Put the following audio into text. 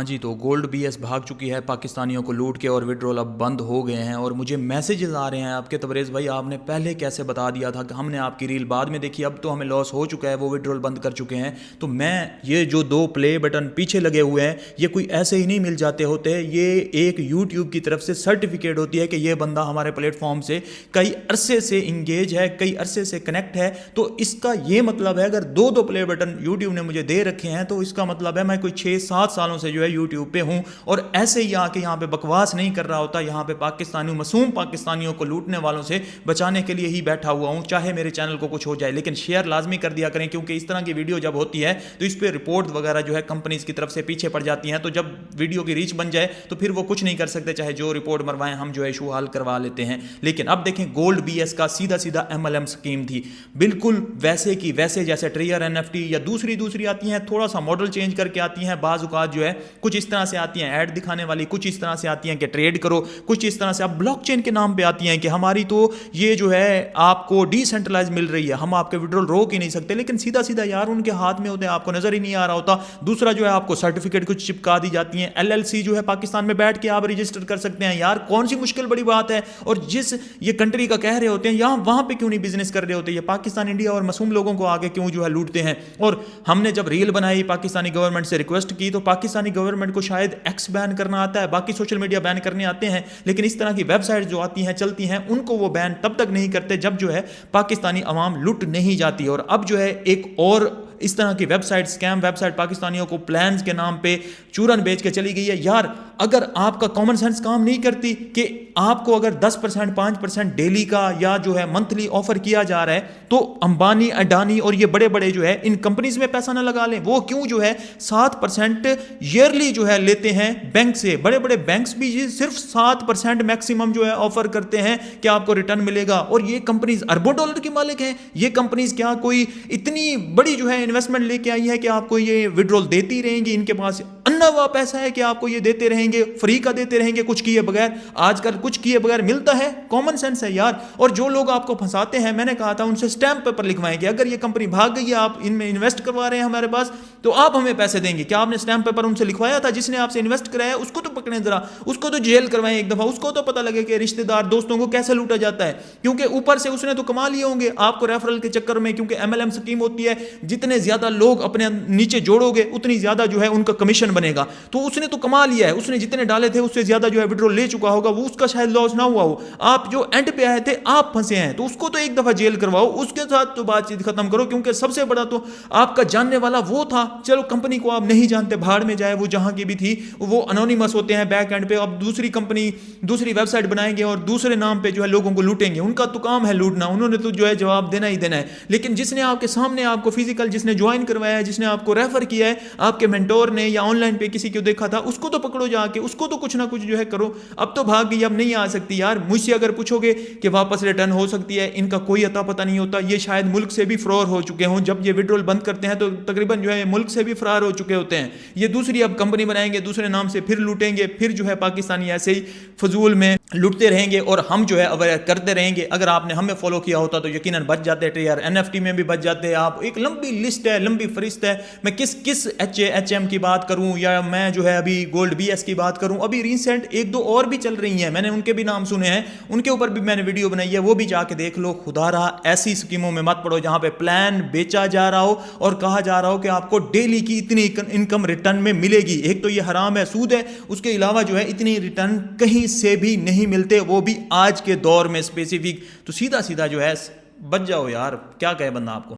ہاں جی، تو gold B S بھاگ چکی ہے پاکستانیوں کو لوٹ کے اور وڈرول اب بند ہو گئے ہیں، اور مجھے میسیجز آ رہے ہیں آپ کے تبریز بھائی آپ نے پہلے کیسے بتا دیا تھا کہ ہم نے آپ کی ریل بعد میں دیکھی، اب تو ہمیں لاس ہو چکا ہے، وہ وڈرول بند کر چکے ہیں۔ تو میں یہ جو 2 پلے بٹن پیچھے لگے ہوئے ہیں یہ کوئی ایسے ہی نہیں مل جاتے ہوتے، یہ ایک یوٹیوب کی طرف سے سرٹیفکیٹ ہوتی ہے کہ یہ بندہ ہمارے پلیٹ فارم سے کئی عرصے سے انگیج ہے، کئی عرصے سے کنیکٹ ہے۔ تو اس کا یہ مطلب ہے اگر 2 پلے بٹن یوٹیوب نے مجھے دے رکھے ہیں تو اس کا مطلب ہے میں کوئی 6-7 سالوں سے جو ہے یوٹیوب پہ ہوں، اور ایسے ہی آ کے یہاں پہ بکواس نہیں کر رہا ہوتا، یہاں پہ معصوم پاکستانیوں کو لوٹنے والوں سے بچانے کے لیے ہی بیٹھا ہوا ہوں، چاہے میرے چینل کو کچھ ہو جائے۔ لیکن شیئر لازمی کر دیا کریں، کیونکہ اس طرح کی ویڈیو جب ہوتی ہے تو اس پہ رپورٹ وغیرہ جو ہے کمپنیز کی طرف سے پیچھے پڑ جاتی ہیں، تو جب ویڈیو کی ریچ بن جائے تو پھر وہ کچھ نہیں کر سکتے، چاہے جو رپورٹ مروائیں ہم جو ہے ایشو حل کروا لیتے ہیں۔ لیکن اب دیکھیں گولڈ بی ایس کا سیدھا MLM سکیم تھی، بالکل ویسے کی ویسے جیسے ٹریئر NFT یا دوسری آتی ہیں، تھوڑا سا ماڈل چینج کر کے آتی ہیں، بعض اوقات جو ہے کچھ اس طرح سے آتی ہیں ایڈ دکھانے والی، کچھ اس طرح سے آتی ہیں کہ ٹریڈ کرو، کچھ اس طرح سے اب بلاک چین کے نام پہ آتی ہیں کہ ہماری تو یہ جو ہے آپ کو ڈی سینٹرلائز مل رہی ہے، ہم آپ کے وڈرول روک ہی نہیں سکتے۔ لیکن سیدھا یار ان کے ہاتھ میں ہوتے ہیں، آپ کو نظر ہی نہیں آ رہا ہوتا۔ دوسرا جو ہے آپ کو سرٹیفکیٹ کچھ چپکا دی جاتی ہیں، LLC جو ہے پاکستان میں بیٹھ کے آپ رجسٹر کر سکتے ہیں، یار کون سی مشکل بڑی بات ہے؟ اور جس یہ کنٹری کا کہہ رہے ہوتے ہیں یہاں وہاں پہ کیوں نہیں بزنس کر رہے ہوتے؟ یہ پاکستان، انڈیا اور معصوم لوگوں کو آگے کیوں جو ہے لوٹتے ہیں؟ اور ہم نے جب ریل بنائی پاکستانی گورنمنٹ سے ریکویسٹ کی تو پاکستانی گورنمنٹ کو شاید ایکس بین کرنا آتا ہے، باقی سوشل میڈیا بین کرنے آتے ہیں، لیکن اس طرح کی ویب سائٹ جو آتی ہیں چلتی ہیں ان کو وہ بین تب تک نہیں کرتے جب جو ہے پاکستانی عوام لٹ نہیں جاتی۔ اور اب جو ہے ایک اور اس طرح کی website, scheme website پاکستانیوں کو پلانز کے نام پہ چورن بیچ کے چلی گئی ہے۔ یار اگر آپ کا کامن سینس کام نہیں کرتی کہ آپ کو اگر 10% 5% ڈیلی کا یا جو ہے منتھلی آفر کیا جا رہا ہے تو امبانی، اڈانی اور یہ بڑے جو ہے ان کمپنیز میں پیسہ نہ لگا لیں؟ وہ کیوں جو ہے 7% ایئرلی جو ہے لیتے ہیں بینک سے؟ بڑے بینکس بھی یہ صرف 7% میکسیمم جو ہے آفر کرتے ہیں کہ آپ کو ریٹرن ملے گا، اور یہ کمپنیز اربوں ڈالر کی مالک ہیں۔ یہ کمپنیز کیا کوئی اتنی بڑی جو ہے انویسٹمنٹ لے کے آئی ہے کہ آپ کو یہ وڈرول دیتی رہیں گی؟ ان کے پاس انوا پیسہ ہے کہ آپ کو یہ دیتے رہیں گے، فری کا دیتے رہیں گے کچھ کیے بغیر؟ آج کل کچھ کیے بغیر ملتا ہے؟ کامن سینس ہے یار۔ اور جو لوگ آپ کو پھنساتے ہیں، میں نے کہا تھا ان سے اسٹیمپ پیپر لکھوائیں گے، اگر یہ کمپنی بھاگ گئی ہے، آپ ان میں انویسٹ کروا رہے ہیں ہمارے پاس تو آپ ہمیں پیسے دیں گے۔ کیا آپ نے اسٹیمپ پیپر ان سے لکھوایا تھا؟ جس نے آپ سے انویسٹ کرایا اس کو تو پکڑیں ذرا، اس کو تو جیل کروائیں ایک دفعہ، اس کو تو پتہ لگے کہ رشتہ دار دوستوں کو کیسے لوٹا جاتا ہے، کیونکہ اوپر سے اس نے تو کما لیے ہوں گے آپ کو ریفرل کے چکر میں، کیونکہ MLM سکیم ہوتی ہے، جتنے زیادہ لوگ اپنے نیچے جوڑو گے اتنی زیادہ جو ہے ان کا کمیشن بنے گا۔ تو اس نے تو کما لیا ہے، اس نے جتنے ڈالے تھے اس سے زیادہ جو ہے وڈرول لے چکا ہوگا، وہ اس کا شاید لاس نہ ہوا ہو، آپ جو اینڈ پہ آئے تھے آپ پھنسے ہیں، تو اس کو تو ایک دفعہ جیل کرواؤ، اس کے ساتھ تو بات چیت ختم کرو، کیونکہ سب سے بڑا تو آپ کا جاننے والا وہ تھا۔ چلو کمپنی کو آپ نہیں جانتے، بھاڑ میں جائے، وہ جہاں کی بھی تھی، وہ انونیمس ہوتے ہیں بیک اینڈ پہ، اب دوسری کمپنی دوسری ویب سائٹ بنائیں گے اور دوسرے نام پہ جو ہے لوگوں کو لوٹیں گے، ان کا تو کام ہے لوٹنا، انہوں نے تو جو ہے جواب دینا ہی دینا ہے۔ لیکن جس نے آپ کے سامنے آپ کو فزیکل، جس نے جوائن کروایا ہے، جس نے آپ کو ریفر کیا ہے، آپ کے مینٹور نے یا آن لائن پہ کسی کو دیکھا تھا، اس کو تو پکڑو جا کے، اس کو تو کچھ نہ کچھ جو ہے کرو۔ اب تو بھاگ گئی، اب نہیں آ سکتی یار۔ مجھ سے اگر پوچھو گے کہ واپس ریٹرن ہو سکتی ہے، ان کا کوئی عطا پتہ نہیں ہوتا، یہ شاید ملک سے بھی فرار ہو چکے ہوں، جب یہ وڈرول بند کرتے ہیں تو تقریباً جو ہے ملک سے بھی فرار ہو چکے ہوتے ہیں۔ یہ دوسری اب کمپنی بنائیں گے، دوسرے نام سے پھر لوٹیں گے، پھر جو ہے پاکستانی ایسے ہی فضول میں لوٹتے رہیں گے اور ہم جو ہے اویئر کرتے رہیں گے۔ اگر آپ نے ہمیں فالو کیا ہوتا تو یقیناً بچ جاتے، ٹریئر NFT میں بھی بچ جاتے آپ۔ ایک لمبی لسٹ ہے، لمبی فہرست ہے، میں کس HM کی بات کروں یا میں جو ہے ابھی گولڈ BS کی بات کروں، ابھی ریسنٹ 1-2 اور بھی چل رہی ہیں، میں نے ان کے بھی نام سنے ہیں، ان کے اوپر بھی میں نے ویڈیو بنائی ہے، وہ بھی جا کے دیکھ لو۔ خدا رہا ایسی اسکیموں میں مت پڑو جہاں پہ پلان بیچا جا رہا ہو اور کہا جا رہا ہو کہ آپ کو ڈیلی کی اتنی انکم ریٹرن میں ملے گی۔ ایک تو یہ حرام ہے، سود ہے، اس کے علاوہ جو ہے اتنی ریٹرن کہیں سے بھی نہیں ملتے، وہ بھی آج کے دور میں اسپیسیفک۔ تو سیدھا جو ہے بچ جاؤ یار، کیا کہے بندہ آپ کو۔